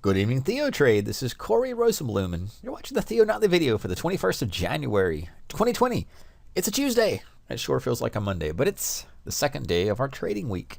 Good evening, Theo Trade. This is Corey Rosenblum, and you're watching the Theo Nightly video for the 21st of January, 2020. It's a Tuesday. It sure feels like a Monday, but it's the second day of our trading week.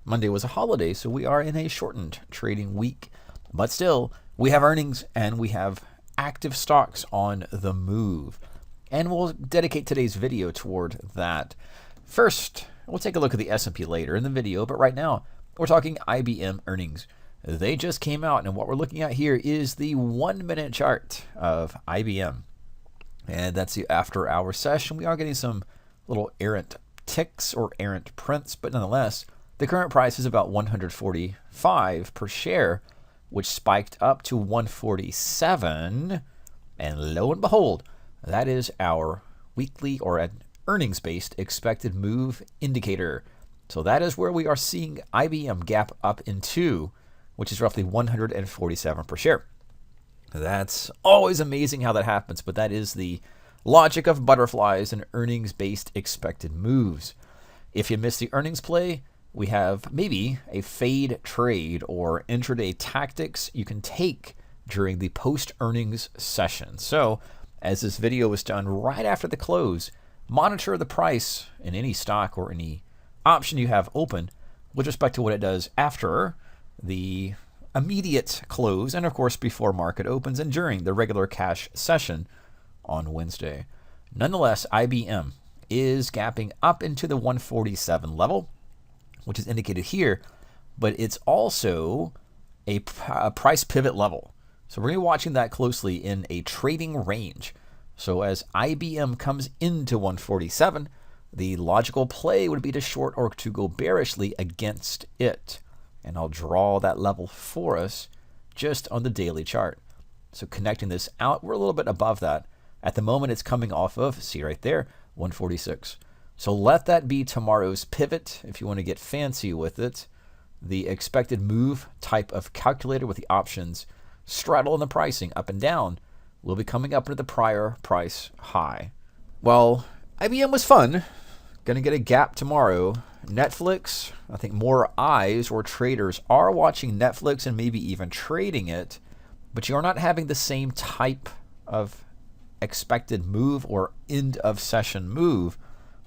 Monday was a holiday, so we are in a shortened trading week. But still, we have earnings and we have active stocks on the move. And we'll dedicate today's video toward that. First, we'll take a look at the S&P later in the video, but right now, we're talking IBM earnings. They just came out, and what we're looking at here is the 1-minute chart of IBM. And that's the after-hour session. We are getting some little errant ticks or errant prints, but nonetheless, the current price is about 145 per share, which spiked up to 147. And lo and behold, that is our weekly or an earnings-based expected move indicator. So that is where we are seeing IBM gap up into, which is roughly 147 per share. That's always amazing how that happens, but that is the logic of butterflies and earnings-based expected moves. If you miss the earnings play, we have maybe a fade trade or intraday tactics you can take during the post-earnings session. So, as this video was done right after the close, monitor the price in any stock or any option you have open with respect to what it does after the immediate close, and of course before market opens and during the regular cash session on Wednesday. Nonetheless, IBM is gapping up into the 147 level, which is indicated here, but it's also a price pivot level. So we're going to be watching that closely in a trading range. So as IBM comes into 147, the logical play would be to short or to go bearishly against it. And I'll draw that level for us just on the daily chart. So connecting this out, we're a little bit above that. At the moment, it's coming off of, see right there, 146. So let that be tomorrow's pivot if you want to get fancy with it. The expected move type of calculator with the options straddle in the pricing up and down will be coming up into the prior price high. Well, IBM was fun. Going to get a gap tomorrow. Netflix, I think more eyes or traders are watching Netflix and maybe even trading it, but you are not having the same type of expected move or end of session move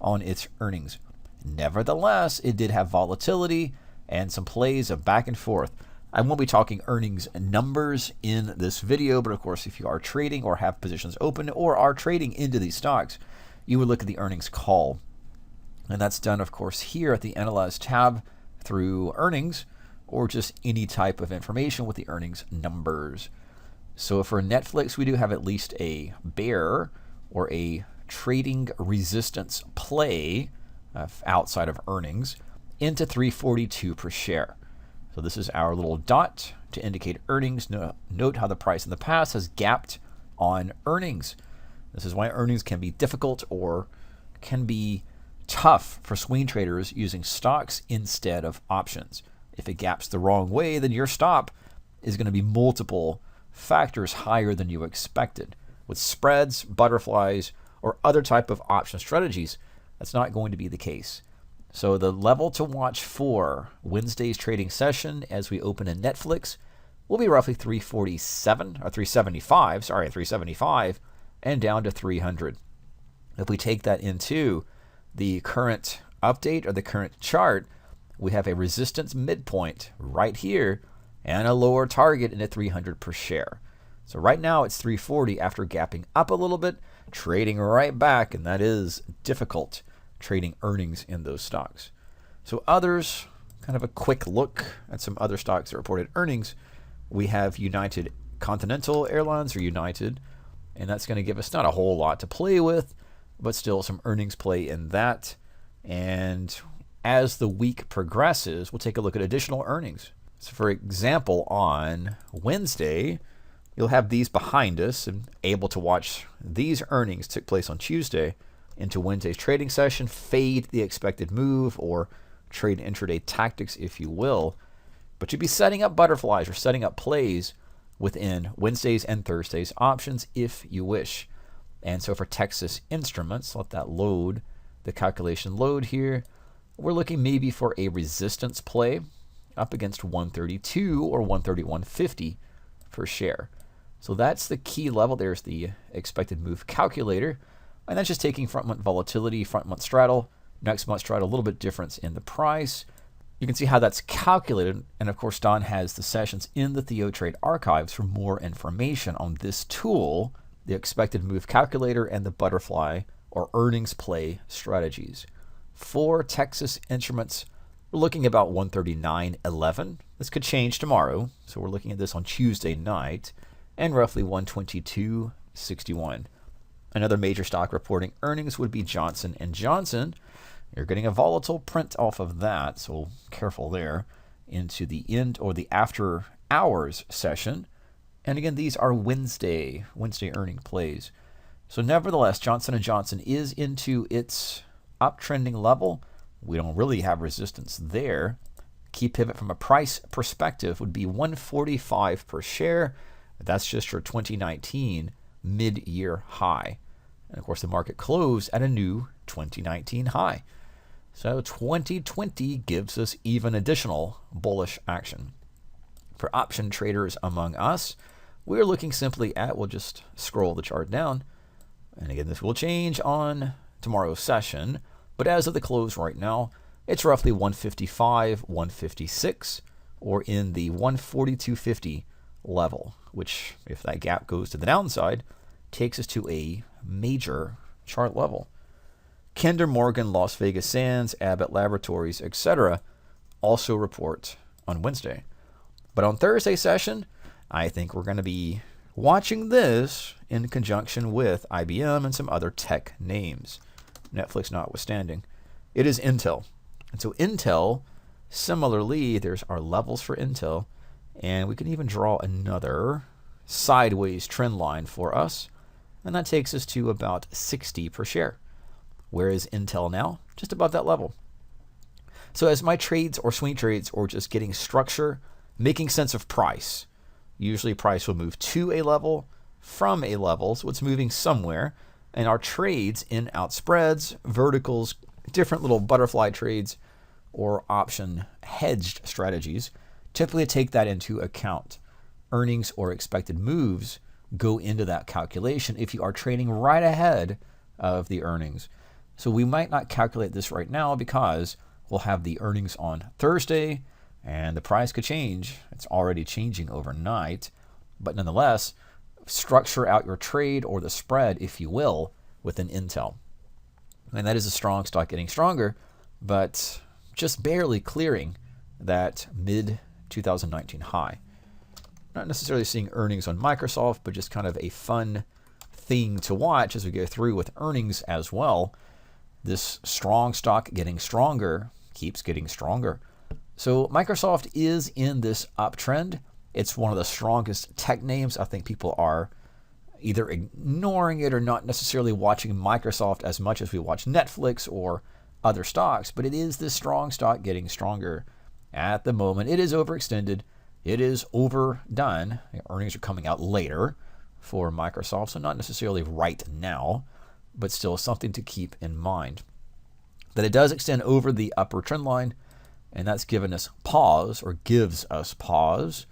on its earnings. Nevertheless, it did have volatility and some plays of back and forth. I won't be talking earnings numbers in this video, but of course, if you are trading or have positions open or are trading into these stocks, you would look at the earnings call. And that's done, of course, here at the Analyze tab through earnings or just any type of information with the earnings numbers. So for Netflix, we do have at least a bear or a trading resistance play outside of earnings into 342 per share. So this is our little dot to indicate earnings. Note how the price in the past has gapped on earnings. This is why earnings can be difficult or can be tough for swing traders using stocks instead of options. If it gaps the wrong way, then your stop is going to be multiple factors higher than you expected. With spreads, butterflies, or other type of option strategies, that's not going to be the case. So the level to watch for Wednesday's trading session as we open in Netflix will be roughly 375 and down to 300. If we take that into the current update or the current chart, we have a resistance midpoint right here and a lower target in at 300 per share. So right now it's 340 after gapping up a little bit, trading right back, and that is difficult trading earnings in those stocks. So others, kind of a quick look at some other stocks that reported earnings. We have United Continental Airlines or United, and that's going to give us not a whole lot to play with, but still some earnings play in that. And as the week progresses, we'll take a look at additional earnings. So for example, on Wednesday, you'll have these behind us and able to watch these earnings took place on Tuesday into Wednesday's trading session, fade the expected move or trade intraday tactics, if you will. But you'd be setting up butterflies or setting up plays within Wednesday's and Thursday's options if you wish. And so for Texas Instruments, let that load, the calculation load here. We're looking maybe for a resistance play up against 132 or 131.50 per share. So that's the key level. There's the expected move calculator. And that's just taking front month volatility, front month straddle, next month straddle, a little bit difference in the price. You can see how that's calculated. And of course, Don has the sessions in the TheoTrade archives for more information on this tool, the expected move calculator and the butterfly or earnings play strategies. For Texas Instruments, we're looking about 139.11. This could change tomorrow. So we're looking at this on Tuesday night, and roughly 122.61. Another major stock reporting earnings would be Johnson & Johnson. You're getting a volatile print off of that, so careful there, into the end or the after hours session. And again, these are Wednesday earning plays. So nevertheless, Johnson & Johnson is into its uptrending level. We don't really have resistance there. Key pivot from a price perspective would be 145 per share. That's just your 2019 mid-year high. And of course, the market closed at a new 2019 high. So 2020 gives us even additional bullish action. For option traders among us, we're looking simply at, we'll just scroll the chart down. And again, this will change on tomorrow's session. But as of the close right now, it's roughly 155, 156, or in the 142.50 level, which, if that gap goes to the downside, takes us to a major chart level. Kinder Morgan, Las Vegas Sands, Abbott Laboratories, etc. also report on Wednesday. But on Thursday session, I think we're going to be watching this in conjunction with IBM and some other tech names, Netflix notwithstanding. It is Intel. And so Intel, similarly, there's our levels for Intel, and we can even draw another sideways trend line for us, and that takes us to about 60 per share. Where is Intel now? Just above that level. So as my trades or swing trades or just getting structure, making sense of price, usually price will move to a level, from a level, so it's moving somewhere, and our trades in out spreads, verticals, different little butterfly trades, or option hedged strategies typically take that into account. Earnings or expected moves go into that calculation if you are trading right ahead of the earnings. So we might not calculate this right now because we'll have the earnings on Thursday and the price could change. It's already changing overnight. But nonetheless, structure out your trade or the spread, if you will, within Intel. And that is a strong stock getting stronger, but just barely clearing that mid-2019 high. Not necessarily seeing earnings on Microsoft, but just kind of a fun thing to watch as we go through with earnings as well. This strong stock getting stronger keeps getting stronger. So Microsoft is in this uptrend. It's one of the strongest tech names. I think people are either ignoring it or not necessarily watching Microsoft as much as we watch Netflix or other stocks, but it is this strong stock getting stronger. At the moment, it is overextended. It is overdone. Earnings are coming out later for Microsoft, so not necessarily right now, but still something to keep in mind. That it does extend over the upper trend line, and that's given us pause, or gives us pause.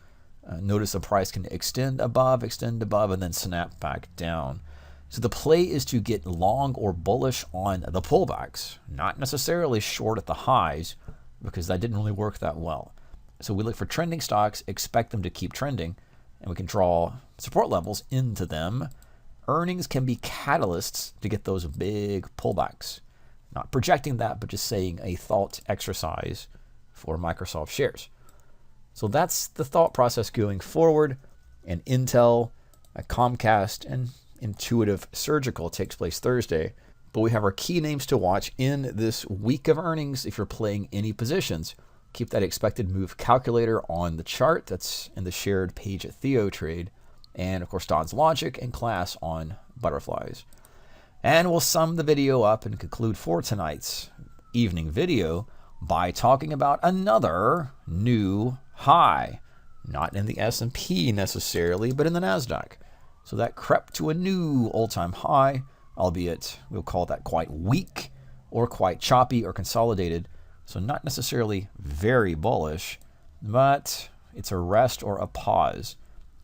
Notice the price can extend above, and then snap back down. So the play is to get long or bullish on the pullbacks, not necessarily short at the highs, because that didn't really work that well. So we look for trending stocks, expect them to keep trending, and we can draw support levels into them. Earnings can be catalysts to get those big pullbacks. Not projecting that, but just saying a thought exercise for Microsoft shares. So that's the thought process going forward. And Intel, Comcast, and Intuitive Surgical takes place Thursday. But we have our key names to watch in this week of earnings. If you're playing any positions, keep that expected move calculator on the chart. That's in the shared page at TheoTrade. And of course, Don's Logic and class on butterflies. And we'll sum the video up and conclude for tonight's evening video by talking about another new high. Not in the S&P necessarily, but in the NASDAQ. So that crept to a new all-time high, albeit we'll call that quite weak or quite choppy or consolidated. So not necessarily very bullish, but it's a rest or a pause.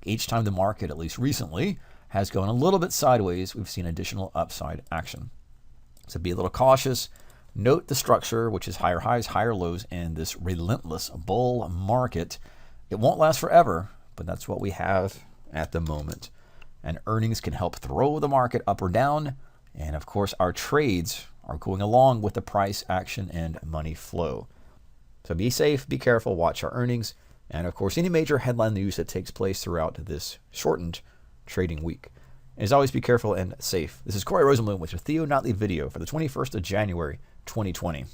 Each time the market, at least recently, has gone a little bit sideways, we've seen additional upside action. So be a little cautious. Note the structure, which is higher highs, higher lows, and this relentless bull market. It won't last forever, but that's what we have at the moment. And earnings can help throw the market up or down. And of course, our trades are going along with the price action and money flow. So be safe, be careful, watch our earnings, and of course, any major headline news that takes place throughout this shortened trading week. As always, be careful and safe. This is Corey Rosenblum with your Theo Nightly video for the 21st of January, 2020.